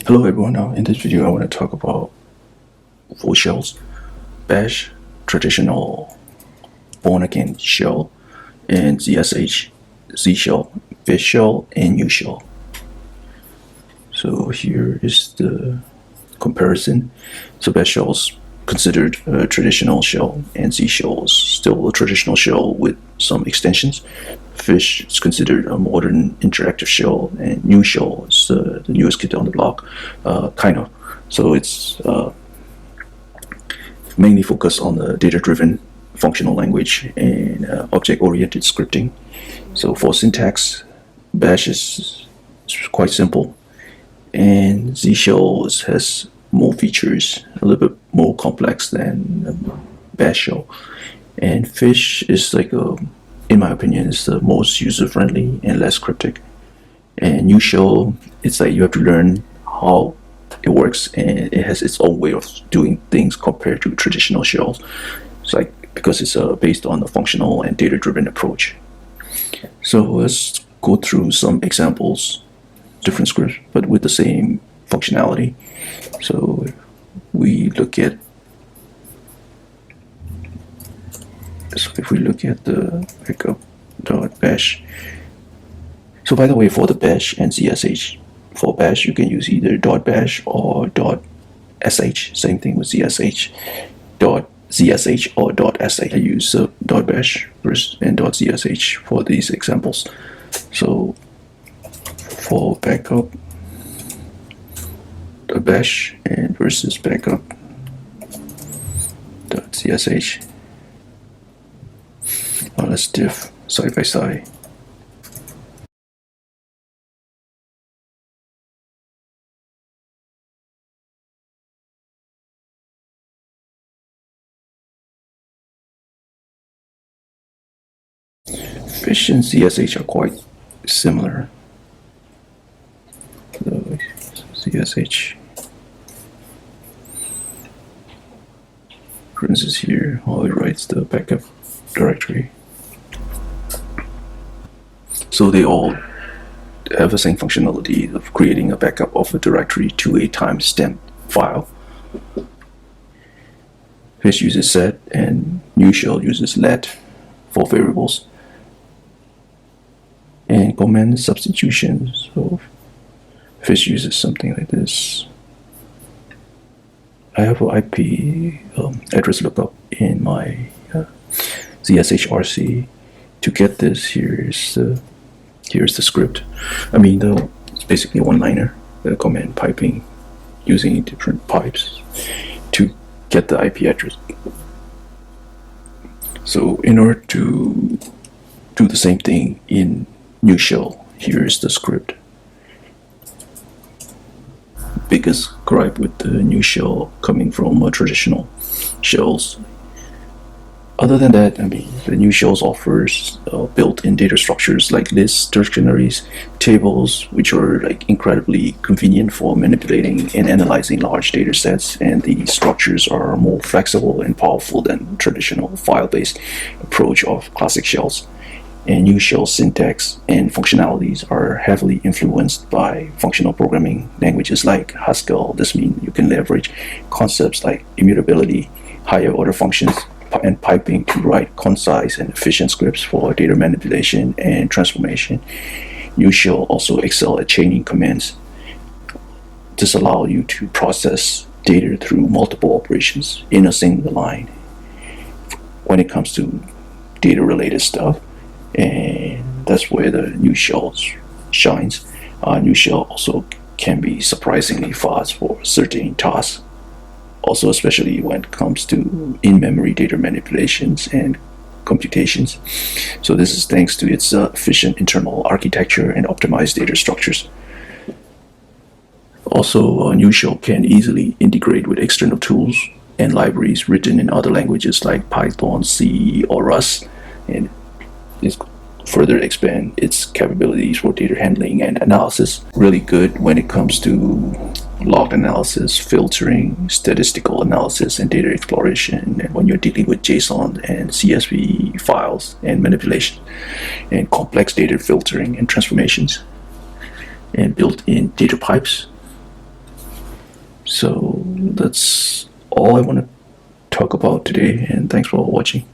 Hello everyone, now in this video I want to talk about full shells, bash, traditional born-again shell, and ZSH, Z shell, fish shell, and Nushell. So here is the comparison. So bash shell is considered a traditional shell, and Z shell is still a traditional shell with some extensions. Fish is considered a modern interactive shell, and Nushell is the newest kid on the block, kind of. So it's mainly focused on the data-driven functional language and object-oriented scripting. So for syntax, bash is quite simple, and Z shell has more features, a little bit more complex than bash shell. And fish is like in my opinion, is the most user-friendly and less cryptic. And Nushell, it's like you have to learn how it works, and it has its own way of doing things compared to traditional shells. It's like because it's based on a functional and data-driven approach. So let's go through some examples, different scripts, but with the same functionality. So we look at if we look at the backup.bash. So by the way, for the bash and ZSH, for bash you can use either .bash or .sh. Same thing with ZSH. .zsh or .sh. I use .bash and .zsh for these examples. So for backup, the bash and versus backup .zsh. Now let's diff side by side. Fish and ZSH are quite similar. So ZSH, for instance, here, how it writes the backup directory. So they all have the same functionality of creating a backup of a directory to a timestamp file. Fish uses set and Nushell uses let for variables. And command substitution. So Fish uses something like this. I have an IP address lookup in my ZSHRC. To get this, here's the script. I mean, it's basically a one-liner, the command piping using different pipes to get the IP address. So in order to do the same thing in Nushell, here is the script. Biggest gripe with the Nushell coming from traditional shells. Other than that, I mean, the Nushell offers built-in data structures like lists, dictionaries, tables, which are like incredibly convenient for manipulating and analyzing large data sets, and the structures are more flexible and powerful than traditional file-based approach of classic shells. And Nushell syntax and functionalities are heavily influenced by functional programming languages like Haskell. This means you can leverage concepts like immutability, higher order functions, and piping to write concise and efficient scripts for data manipulation and transformation. Nushell also excel at chaining commands. This allows you to process data through multiple operations in a single line when it comes to data-related stuff. And that's where the Nushell shines. Nushell also can be surprisingly fast for certain tasks, also especially when it comes to in-memory data manipulations and computations. So this is thanks to its efficient internal architecture and optimized data structures. Also, Nushell can easily integrate with external tools and libraries written in other languages like Python, C, or Rust, and is further expand its capabilities for data handling and analysis. Really good when it comes to log analysis, filtering, statistical analysis, and data exploration, and when you're dealing with JSON and CSV files and manipulation and complex data filtering and transformations, and built-in data pipes. So that's all I want to talk about today, and thanks for watching.